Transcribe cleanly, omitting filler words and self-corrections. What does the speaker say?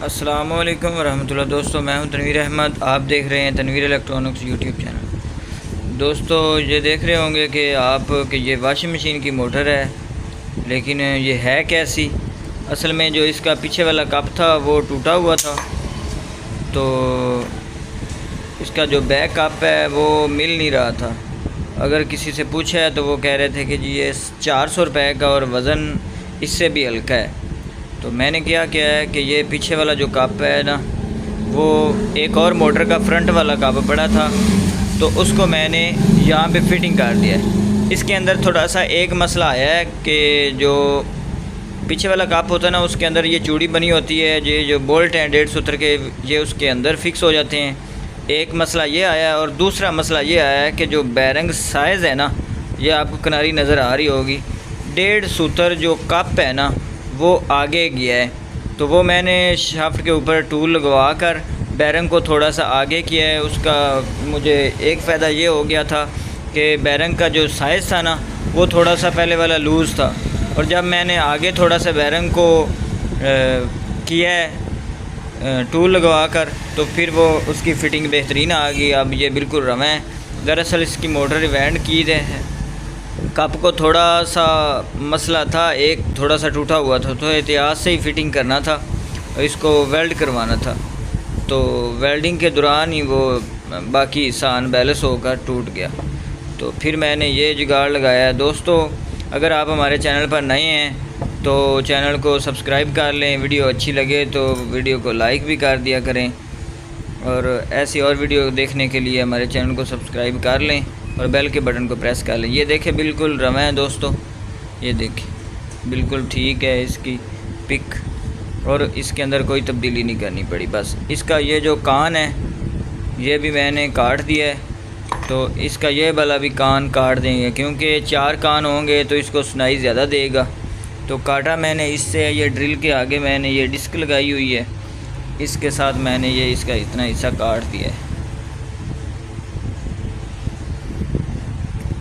السلام علیکم ورحمۃ اللہ دوستو، میں ہوں تنویر احمد، آپ دیکھ رہے ہیں تنویر الیکٹرانکس یوٹیوب چینل۔ دوستو یہ دیکھ رہے ہوں گے کہ یہ واشنگ مشین کی موٹر ہے، لیکن یہ ہے کیسی؟ اصل میں جو اس کا پیچھے والا کپ تھا وہ ٹوٹا ہوا تھا، تو اس کا جو بیک کپ ہے وہ مل نہیں رہا تھا۔ اگر کسی سے پوچھا ہے تو وہ کہہ رہے تھے کہ جی یہ 400 روپے کا اور وزن اس سے بھی ہلکا ہے۔ تو میں نے کیا ہے کہ یہ پیچھے والا جو کپ ہے نا، وہ ایک اور موٹر کا فرنٹ والا کپ پڑا تھا، تو اس کو میں نے یہاں پہ فٹنگ کر دیا ہے۔ اس کے اندر تھوڑا سا ایک مسئلہ آیا ہے کہ جو پیچھے والا کپ ہوتا ہے نا، اس کے اندر یہ چوڑی بنی ہوتی ہے، یہ جو بولٹ ہیں 150 سوتر کے، یہ اس کے اندر فکس ہو جاتے ہیں۔ ایک مسئلہ یہ آیا ہے، اور دوسرا مسئلہ یہ آیا ہے کہ جو بیرنگ سائز ہے نا، یہ آپ کو کناری نظر آ رہی ہوگی، 1.5 سوتر جو کپ ہے نا وہ آگے گیا ہے۔ تو وہ میں نے شافٹ کے اوپر ٹول لگوا کر بیرنگ کو تھوڑا سا آگے کیا ہے۔ اس کا مجھے ایک فائدہ یہ ہو گیا تھا کہ بیرنگ کا جو سائز تھا نا وہ تھوڑا سا پہلے والا لوز تھا، اور جب میں نے آگے تھوڑا سا بیرنگ کو کیا ہے ٹول لگوا کر، تو پھر وہ اس کی فٹنگ بہترین آ گئی۔ اب یہ بالکل رواں ہے۔ دراصل اس کی موٹر ریوینڈ کی ہے، کپ کو تھوڑا سا مسئلہ تھا، ایک تھوڑا سا ٹوٹا ہوا تھا، تو احتیاط سے ہی فٹنگ کرنا تھا، اس کو ویلڈ کروانا تھا۔ تو ویلڈنگ کے دوران ہی وہ باقی حصہ ان بیلنس ہو کر ٹوٹ گیا۔ تو پھر میں نے یہ جگاڑ لگایا ہے۔ دوستو اگر آپ ہمارے چینل پر نئے ہیں تو چینل کو سبسکرائب کر لیں، ویڈیو اچھی لگے تو ویڈیو کو لائک بھی کر دیا کریں، اور ایسی اور ویڈیو دیکھنے کے لیے ہمارے چینل کو سبسکرائب کر لیں اور بیل کے بٹن کو پریس کر لیں۔ یہ دیکھیں بالکل رواں ہے دوستو، یہ دیکھیں بالکل ٹھیک ہے اس کی پک، اور اس کے اندر کوئی تبدیلی نہیں کرنی پڑی۔ بس اس کا یہ جو کان ہے یہ بھی میں نے کاٹ دیا ہے، تو اس کا یہ والا بھی کان کاٹ دیں گے، کیونکہ 4 کان ہوں گے تو اس کو سنائی زیادہ دے گا۔ تو کاٹا میں نے اس سے، یہ ڈرل کے آگے میں نے یہ ڈسک لگائی ہوئی ہے، اس کے ساتھ میں نے یہ اس کا اتنا حصہ کاٹ دیا ہے۔